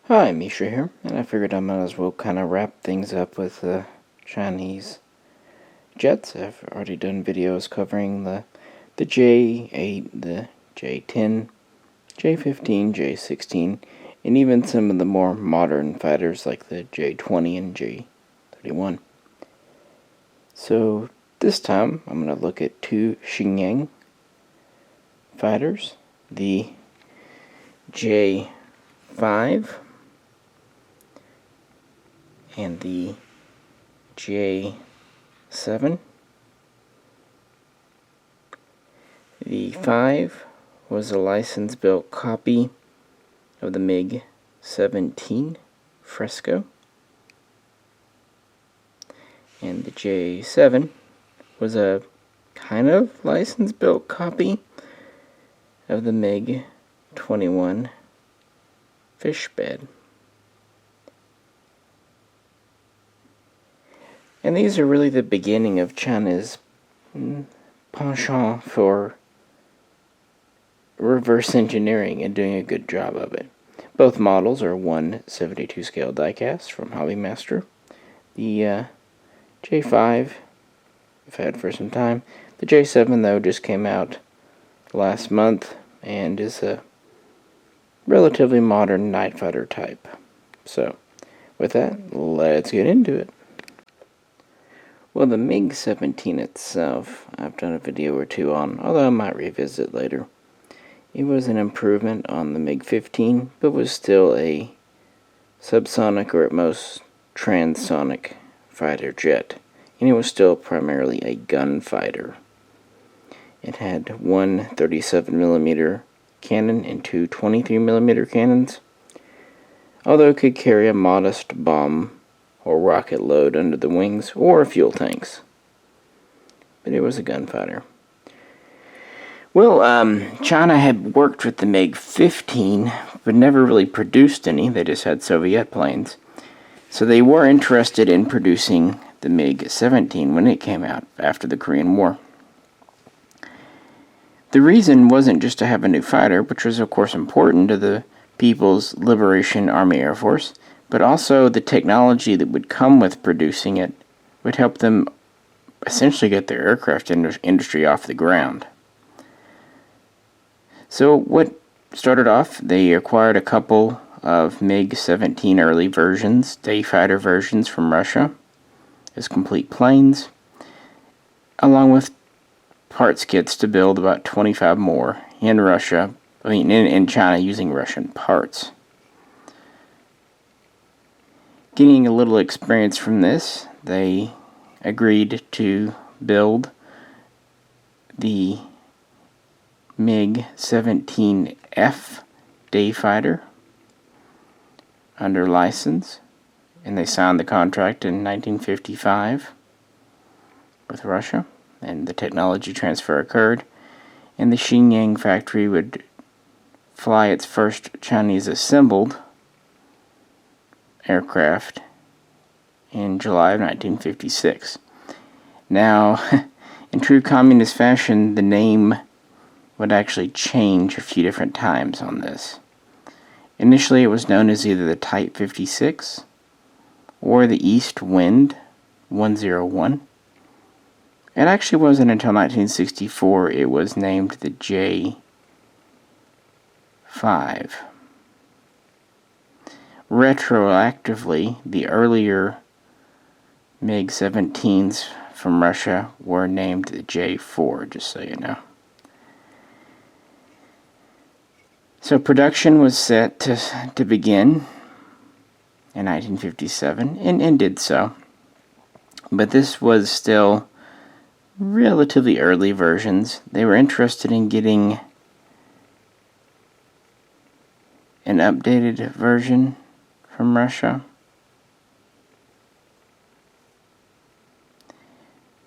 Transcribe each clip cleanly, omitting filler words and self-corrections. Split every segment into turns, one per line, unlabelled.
Hi, Misha here, and I figured I might as well kind of wrap things up with Chinese jets. I've already done videos covering the J8, the J10, J15, J16, and even some of the more modern fighters like the J20 and J31. So this time I'm going to look at two Shenyang fighters, the J5 and the J7. The 5 was a license-built copy of the MiG-17 Fresco, and the J7 was a kind of license-built copy of the MiG-21 Fishbed. And these are really the beginning of China's penchant for reverse engineering and doing a good job of it. Both models are 1/72 scale diecast from Hobbymaster. The J5 I've had for some time. The J7 though just came out last month and is a relatively modern night fighter type. So with that, let's get into it. Well, the MiG-17 itself, I've done a video or two on, although I might revisit later. It was an improvement on the MiG-15, but was still a subsonic or at most transonic fighter jet, and it was still primarily a gunfighter. It had one 37mm cannon and two 23mm cannons, although it could carry a modest bomb or rocket load under the wings, or fuel tanks. But it was a gunfighter. Well, China had worked with the MiG-15, but never really produced any. They just had Soviet planes. So they were interested in producing the MiG-17 when it came out after the Korean War. The reason wasn't just to have a new fighter, which was of course important to the People's Liberation Army Air Force, but also the technology that would come with producing it would help them essentially get their aircraft industry off the ground. So what started off, they acquired a couple of MiG-17 early versions, day fighter versions from Russia, as complete planes, along with parts kits to build about 25 more in Russia, in China using Russian parts. Getting a little experience from this, they agreed to build the MiG-17F day fighter under license, and they signed the contract in 1955 with Russia, and the technology transfer occurred, and the Shenyang factory would fly its first Chinese assembled aircraft in July of 1956. Now, in true communist fashion, the name would actually change a few different times on this. Initially, it was known as either the Type 56 or the East Wind 101. It actually wasn't until 1964 it was named the J5. Retroactively, the earlier MiG-17s from Russia were named the J4, just so you know. So production was set to begin in 1957, and did so. But this was still relatively early versions. They were interested in getting an updated version from Russia.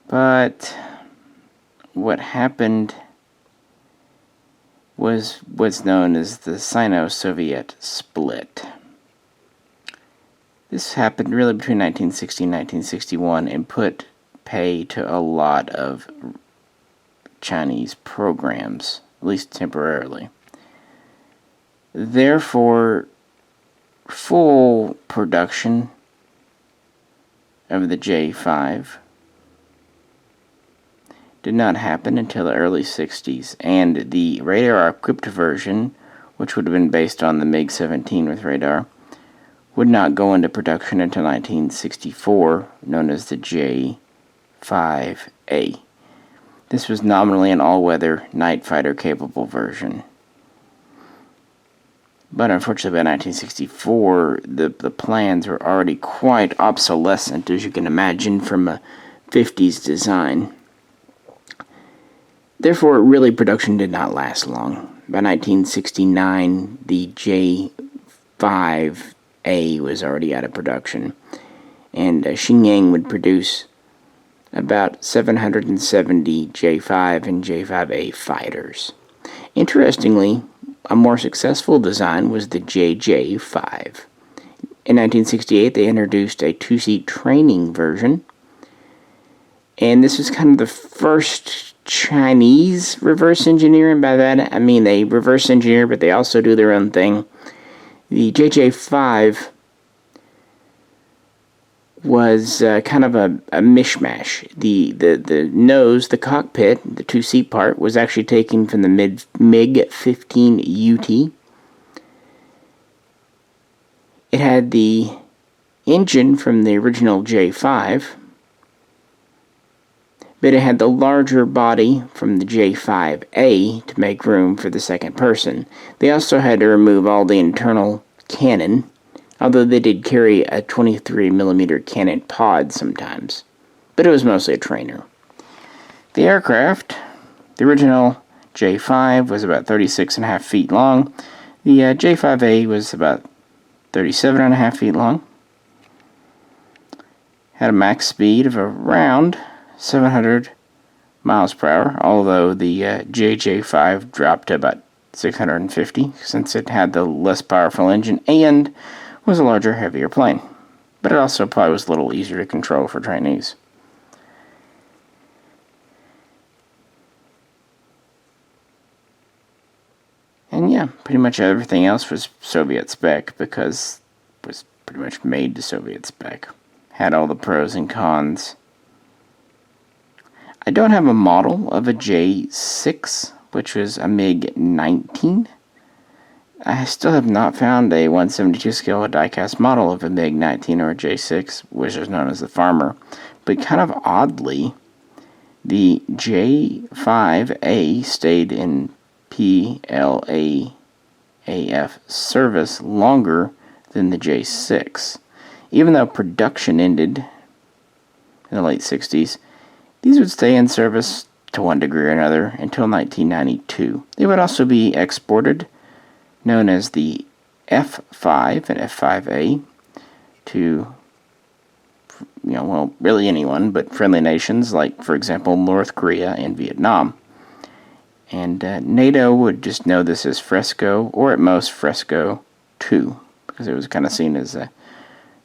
But what happened was what's known as the Sino-Soviet split. This happened really between 1960 and 1961 and put pay to a lot of Chinese programs, at least temporarily. Therefore, full production of the J5 did not happen until the early 60s, and the radar-equipped version, which would have been based on the MiG-17 with radar, would not go into production until 1964, known as the J5A. This was nominally an all-weather, night fighter-capable version. But unfortunately, by 1964, the plans were already quite obsolescent, as you can imagine, from a 50s design. Therefore, really, production did not last long. By 1969, the J5A was already out of production, and Shenyang would produce about 770 J5 and J5A fighters. Interestingly, a more successful design was the J5. In 1968, they introduced a two-seat training version, and this was kind of the first Chinese reverse engineering. By that, I mean they reverse engineer, but they also do their own thing. The J5 was kind of a mishmash. The nose, the cockpit, the two-seat part, was actually taken from the MiG-17 UT. It had the engine from the original J5, but it had the larger body from the J5A to make room for the second person. They also had to remove all the internal cannon, although they did carry a 23mm cannon pod sometimes, but it was mostly a trainer. The aircraft, the original J5 was about 36.5 feet long. The J5A was about 37.5 feet long. Had a max speed of around 700 miles per hour, although the J5 dropped to about 650 since it had the less powerful engine and was a larger, heavier plane. But it also probably was a little easier to control for trainees. And yeah, pretty much everything else was Soviet spec because it was pretty much made to Soviet spec. Had all the pros and cons. I don't have a model of a J6, which was a MiG-19. I still have not found a 1/72 scale diecast model of a MiG-19 or a J6, which is known as the Farmer. But kind of oddly, the J5A stayed in PLAAF service longer than the J6. Even though production ended in the late 60s, these would stay in service to one degree or another until 1992. They would also be exported, known as the F5 and F5A, to, well, really anyone, but friendly nations like, for example, North Korea and Vietnam. And NATO would just know this as Fresco, or at most Fresco 2, because it was kind of seen as the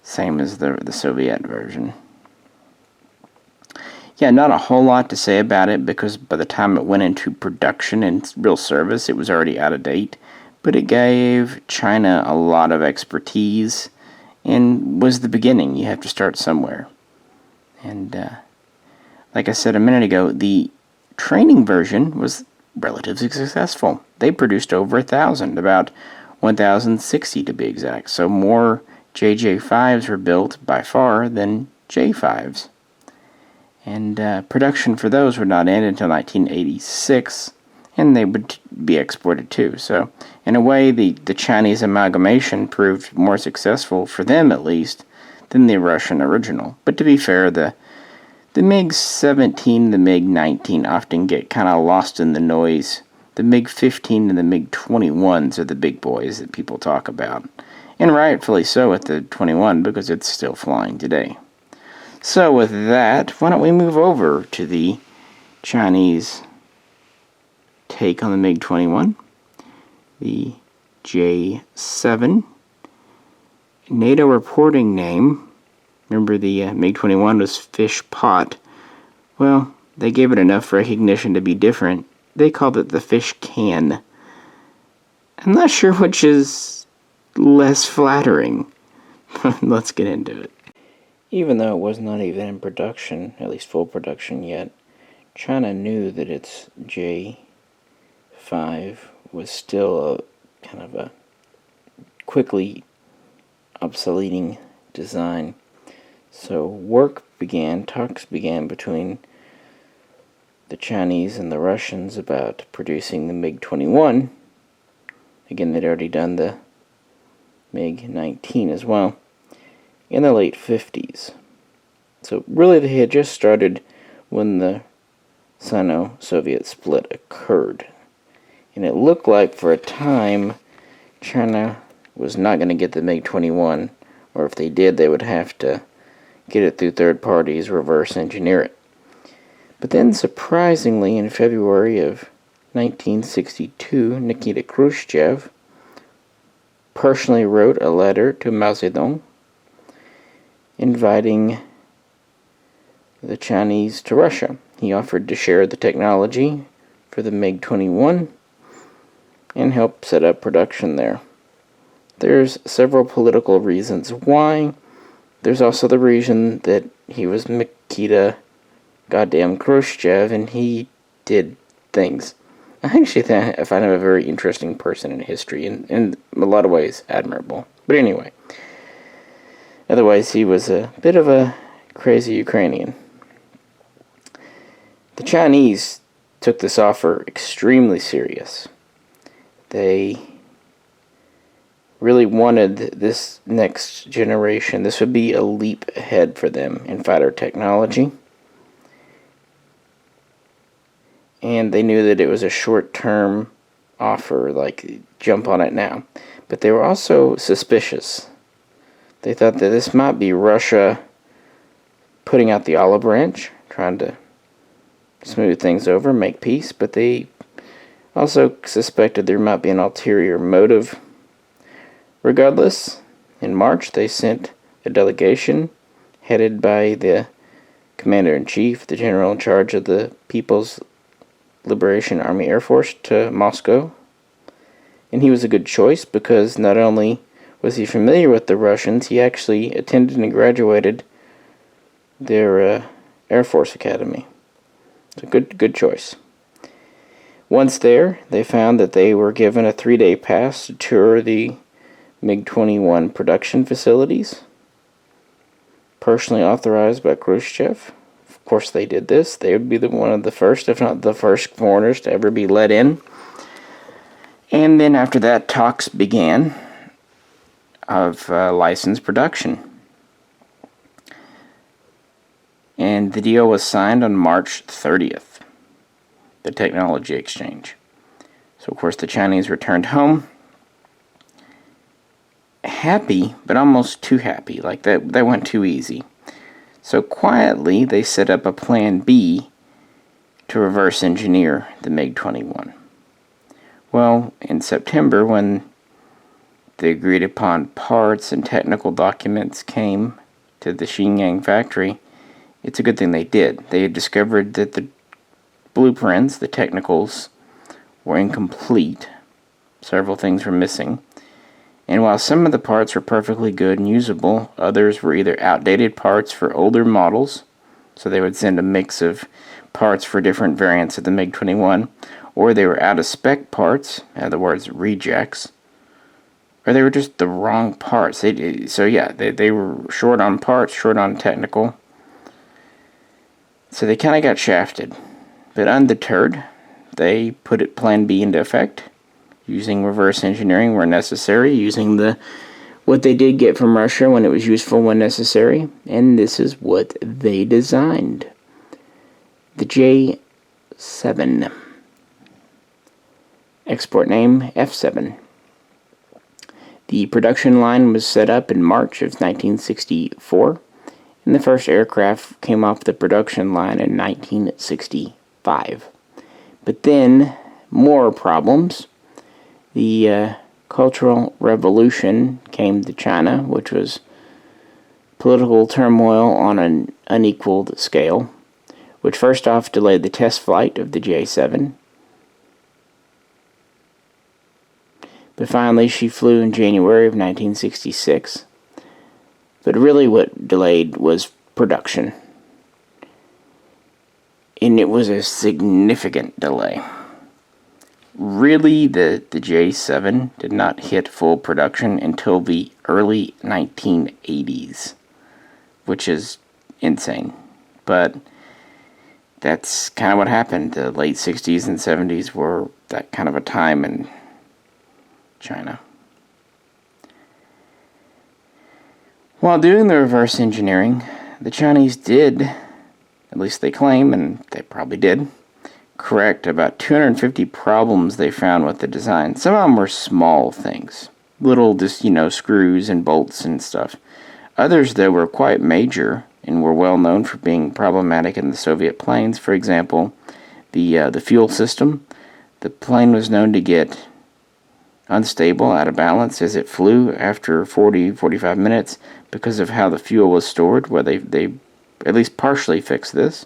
same as the Soviet version. Yeah, not a whole lot to say about it, because by the time it went into production and real service, it was already out of date. But it gave China a lot of expertise, and was the beginning. You have to start somewhere. And like I said a minute ago, the training version was relatively successful. They produced over 1,000, about 1,060 to be exact. So more JJ5s were built by far than J5s. And production for those would not end until 1986, and they would be exported too. So, in a way, the Chinese amalgamation proved more successful, for them at least, than the Russian original. But to be fair, the MiG-17 and the MiG-19 often get kind of lost in the noise. The MiG-15 and the MiG-21s are the big boys that people talk about. And rightfully so with the 21, because it's still flying today. So with that, why don't we move over to the Chinese take on the MiG-21, the J7. NATO reporting name, remember the MiG-21 was Fish Pot. Well, they gave it enough recognition to be different. They called it the Fish Can. I'm not sure which is less flattering. Let's get into it. Even though it was not even in production, at least full production yet, China knew that its J5 was still a kind of a quickly obsoleting design. So talks began between the Chinese and the Russians about producing the MiG-21. Again, they'd already done the MiG-19 as well in the late 50s. So really they had just started when the Sino-Soviet split occurred. And it looked like for a time China was not going to get the MiG-21, or if they did, they would have to get it through third parties, reverse engineer it. But then, surprisingly, in February of 1962, Nikita Khrushchev personally wrote a letter to Mao Zedong inviting the Chinese to Russia. He offered to share the technology for the MiG-21 and help set up production there. There's several political reasons why. There's also the reason that he was Nikita goddamn Khrushchev, and he did things. I actually find him a very interesting person in history, and in a lot of ways admirable. But anyway, otherwise he was a bit of a crazy Ukrainian. The Chinese took this offer extremely serious. They really wanted this next generation. This would be a leap ahead for them in fighter technology. And they knew that it was a short-term offer, like, jump on it now. But they were also suspicious. They thought that this might be Russia putting out the olive branch, trying to smooth things over, make peace, but they also suspected there might be an ulterior motive. Regardless, in March they sent a delegation headed by the Commander-in-Chief, the General in charge of the People's Liberation Army Air Force, to Moscow. And he was a good choice because not only was he familiar with the Russians, he actually attended and graduated their Air Force Academy. It's a good choice. Once there, they found that they were given a 3-day pass to tour the MiG-21 production facilities, personally authorized by Khrushchev. Of course they did this. They would be one of the first, if not the first, foreigners to ever be let in. And then after that, talks began of licensed production. And the deal was signed on March 30th, the technology exchange. So of course the Chinese returned home, happy, but almost too happy. Like that went too easy. So quietly, they set up a plan B to reverse engineer the MiG-21. Well, in September, when the agreed upon parts and technical documents came to the Shenyang factory, it's a good thing they did. They had discovered that the blueprints, the technicals, were incomplete. Several things were missing. And while some of the parts were perfectly good and usable, others were either outdated parts for older models, so they would send a mix of parts for different variants of the MiG-21, or they were out-of-spec parts, in other words, rejects, or they were just the wrong parts. They were short on parts, short on technical, so they kind of got shafted. But undeterred, they put Plan B into effect, using reverse engineering where necessary, using what they did get from Russia when it was useful when necessary, and this is what they designed. The J7. Export name F7. The production line was set up in March of 1964, and the first aircraft came off the production line in 1965. But then, more problems. The Cultural Revolution came to China, which was political turmoil on an unequaled scale, which first off delayed the test flight of the J7. But finally she flew in January of 1966. But really what delayed was production. And it was a significant delay. Really, the J7 did not hit full production until the early 1980s, which is insane. But that's kind of what happened. The late 60s and 70s were that kind of a time in China. While doing the reverse engineering, the Chinese did, at least they claim, and they probably did, correct about 250 problems they found with the design. Some of them were small things. Little, just, screws and bolts and stuff. Others, though, were quite major and were well known for being problematic in the Soviet planes. For example, the fuel system. The plane was known to get unstable, out of balance as it flew after 40-45 minutes because of how the fuel was stored, where they at least partially fixed this.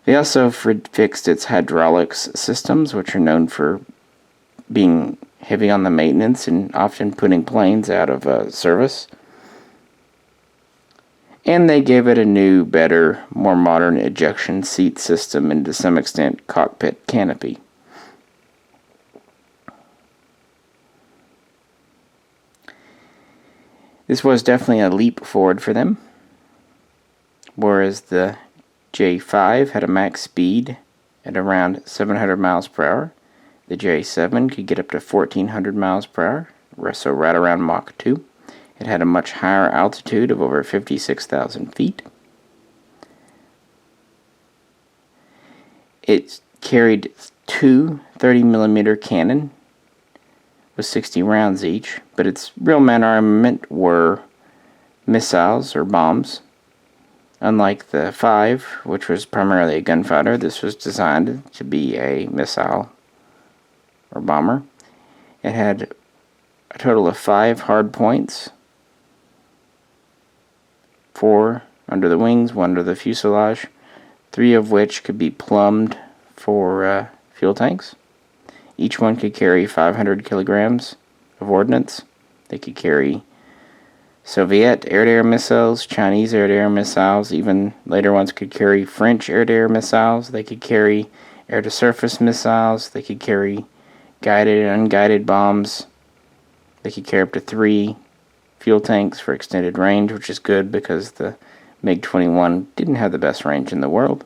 They also fixed its hydraulics systems, which are known for being heavy on the maintenance and often putting planes out of service. And they gave it a new, better, more modern ejection seat system and to some extent cockpit canopy. This was definitely a leap forward for them. Whereas the J5 had a max speed at around 700 miles per hour. The J7 could get up to 1400 miles per hour, so right around Mach 2. It had a much higher altitude of over 56,000 feet. It carried two 30mm cannon with 60 rounds each, but its real main armament were missiles or bombs. Unlike the 5, which was primarily a gunfighter, this was designed to be a missile or bomber. It had a total of 5 hard points, 4 under the wings, 1 under the fuselage, 3 of which could be plumbed for fuel tanks. Each one could carry 500 kilograms of ordnance. They could carry Soviet air-to-air missiles, Chinese air-to-air missiles, even later ones could carry French air-to-air missiles. They could carry air-to-surface missiles. They could carry guided and unguided bombs. They could carry up to 3 fuel tanks for extended range, which is good because the MiG-21 didn't have the best range in the world.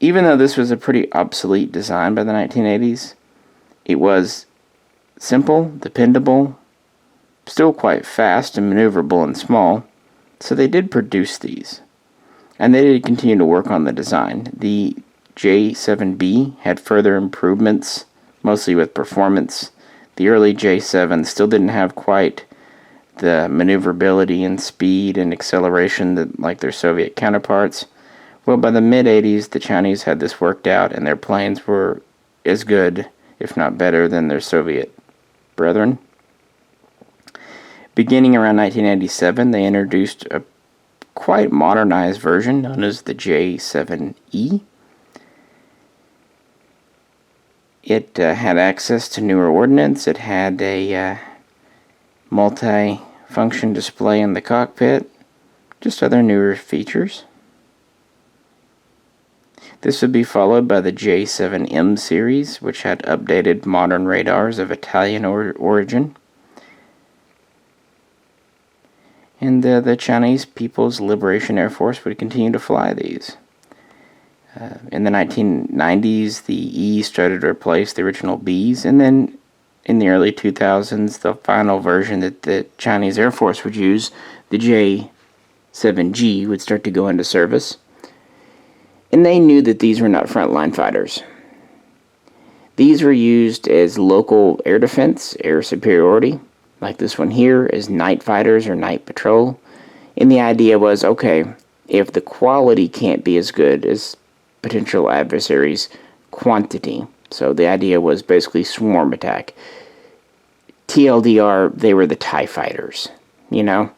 Even though this was a pretty obsolete design by the 1980s, it was simple, dependable, still quite fast and maneuverable and small, so they did produce these. And they did continue to work on the design. The J7B had further improvements, mostly with performance. The early J7 still didn't have quite the maneuverability and speed and acceleration that like their Soviet counterparts. Well, by the mid-80s, the Chinese had this worked out, and their planes were as good, if not better, than their Soviet brethren. Beginning around 1987, they introduced a quite modernized version known as the J7E. It had access to newer ordnance. It had a multi-function display in the cockpit, just other newer features. This would be followed by the J7M series, which had updated modern radars of Italian origin. And the Chinese People's Liberation Air Force would continue to fly these. In the 1990s, the E started to replace the original Bs, and then in the early 2000s, the final version that the Chinese Air Force would use, the J7G, would start to go into service. And they knew that these were not frontline fighters. These were used as local air defense, air superiority, like this one here, as night fighters or night patrol. And the idea was, okay, if the quality can't be as good as potential adversaries, quantity. So the idea was basically swarm attack. TLDR, they were the TIE fighters, you know?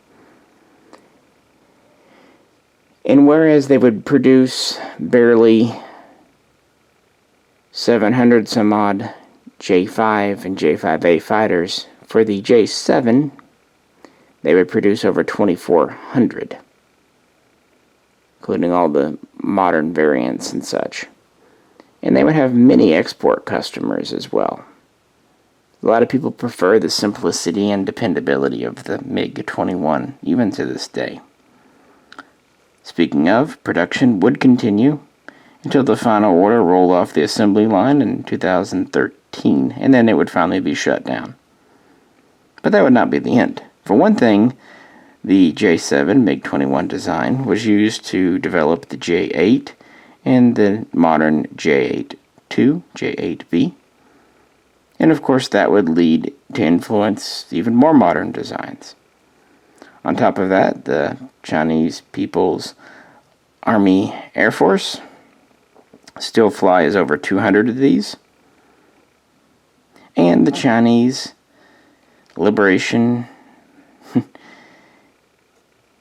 And whereas they would produce barely 700 some odd J5 and J5A fighters. For the J7, they would produce over 2,400, including all the modern variants and such. And they would have many export customers as well. A lot of people prefer the simplicity and dependability of the MiG-21, even to this day. Speaking of, production would continue until the final order rolled off the assembly line in 2013, and then it would finally be shut down. But that would not be the end. For one thing, the J7 MiG-21 design was used to develop the J8 and the modern J8-2, J8B. And of course that would lead to influence even more modern designs. On top of that, the Chinese People's Army Air Force still flies over 200 of these. And the Chinese Liberation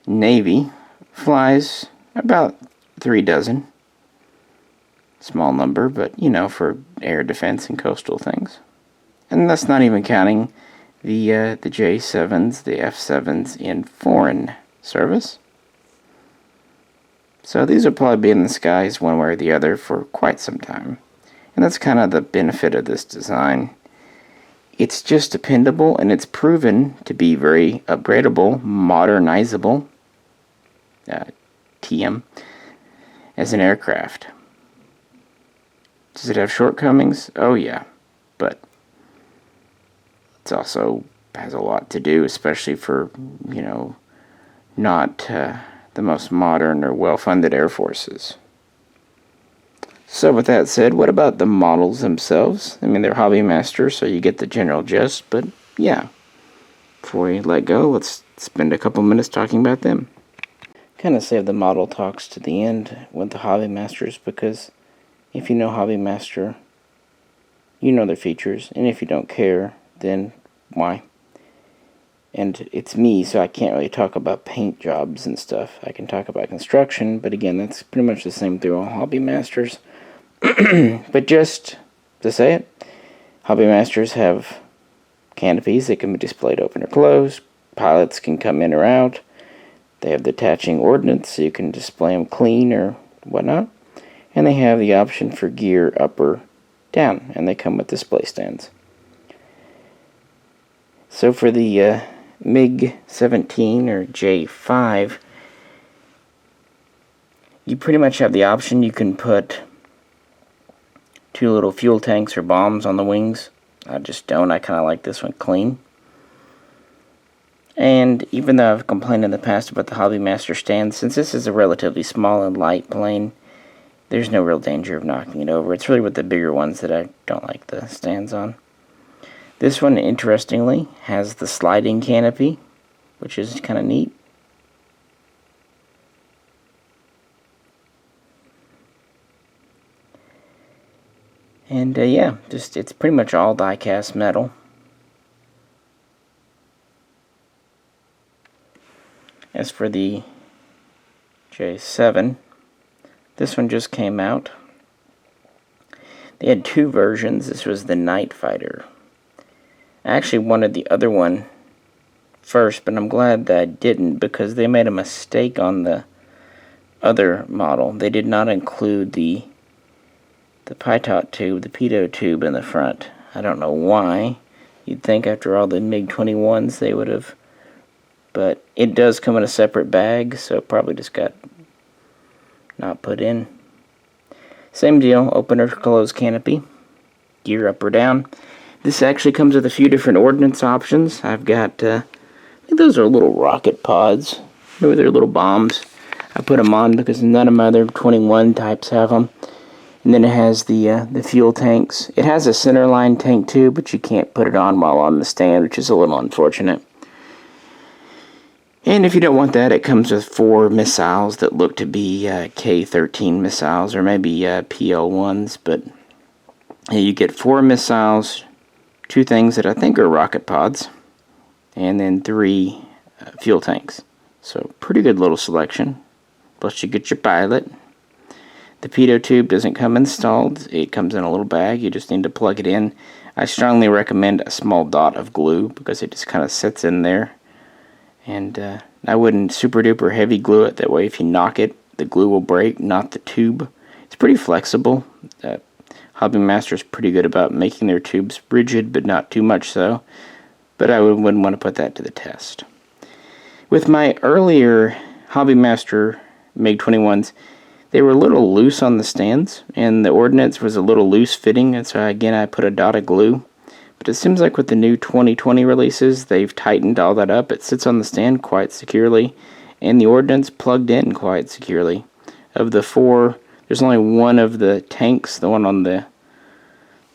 Navy flies about 3 dozen. Small number, but for air defense and coastal things. And that's not even counting the J7s, the F7s in foreign service. So these will probably be in the skies one way or the other for quite some time. And that's kind of the benefit of this design. It's just dependable, and it's proven to be very upgradable, modernizable, TM, as an aircraft. Does it have shortcomings? Oh yeah, but it also has a lot to do, especially for, not the most modern or well-funded air forces. So with that said, what about the models themselves? I mean, they're Hobbymaster, so you get the general gist, but yeah. Before we let go, let's spend a couple minutes talking about them. Kind of save the model talks to the end with the Hobbymasters, because if you know Hobbymaster, you know their features, and if you don't care, then why? And it's me, so I can't really talk about paint jobs and stuff. I can talk about construction, but again, that's pretty much the same through all Hobbymasters. But just to say it, Hobbymasters have canopies that can be displayed open or closed. Pilots can come in or out. They have detaching ordnance, so you can display them clean or whatnot. And they have the option for gear up or down, and they come with display stands. So for the MiG-17 or J5, you pretty much have the option. You can put 2 little fuel tanks or bombs on the wings. I just don't. I kind of like this one clean. And even though I've complained in the past about the Hobbymaster stand, since this is a relatively small and light plane, there's no real danger of knocking it over. It's really with the bigger ones that I don't like the stands on. This one, interestingly, has the sliding canopy, which is kind of neat. And yeah, it's pretty much all die-cast metal. As for the J7, this one just came out. They had 2 versions. This was the Night Fighter. I actually wanted the other one first, but I'm glad that I didn't, because they made a mistake on the other model. They did not include the pitot tube, the pitot tube in the front. I don't know why. You'd think after all the MiG-21s they would have, but it does come in a separate bag, so it probably just got not put in. Same deal, open or close canopy, gear up or down. This actually comes with a few different ordnance options. I've got, I think those are little rocket pods. Maybe they're little bombs. I put them on because none of my other 21 types have them. And then it has the fuel tanks. It has a centerline tank too, but you can't put it on while on the stand, which is a little unfortunate. And if you don't want that, it comes with 4 missiles that look to be K-13 missiles, or maybe PL-1s, but you get 4 missiles, 2 things that I think are rocket pods, and then 3 fuel tanks. So pretty good little selection. Plus you get your pilot. The pitot tube doesn't come installed. It comes in a little bag. You just need to plug it in. I strongly recommend a small dot of glue because it just kind of sits in there. And I wouldn't super duper heavy glue it. That way if you knock it, the glue will break, not the tube. It's pretty flexible. Hobby Master is pretty good about making their tubes rigid, but not too much so. But I wouldn't want to put that to the test. With my earlier Hobby Master MiG-21s, they were a little loose on the stands, and the ordnance was a little loose fitting, and so again I put a dot of glue. But it seems like with the new 2020 releases, they've tightened all that up. It sits on the stand quite securely, and the ordnance plugged in quite securely. Of the 4, there's only one of the tanks, the one on the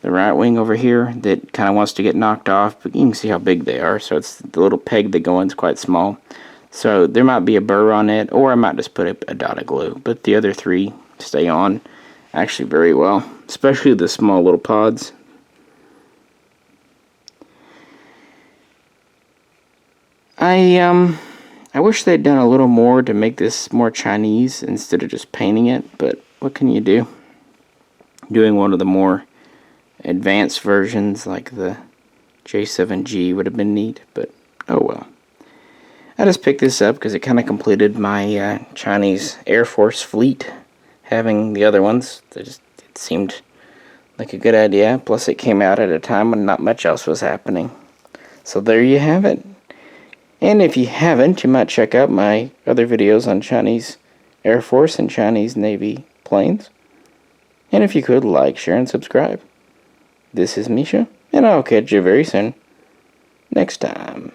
right wing over here, that kind of wants to get knocked off, but you can see how big they are, so it's the little peg that go in is quite small. So there might be a burr on it, or I might just put a dot of glue, but the other 3 stay on actually very well, especially the small little pods. I wish they'd done a little more to make this more Chinese instead of just painting it, but what can you do? Doing one of the more advanced versions like the J7G would have been neat, but oh well. I just picked this up because it kind of completed my Chinese Air Force fleet, having the other ones. It seemed like a good idea, plus it came out at a time when not much else was happening. So there you have it. And if you haven't, you might check out my other videos on Chinese Air Force and Chinese Navy planes. And if you could, like, share, and subscribe. This is Misha, and I'll catch you very soon. Next time.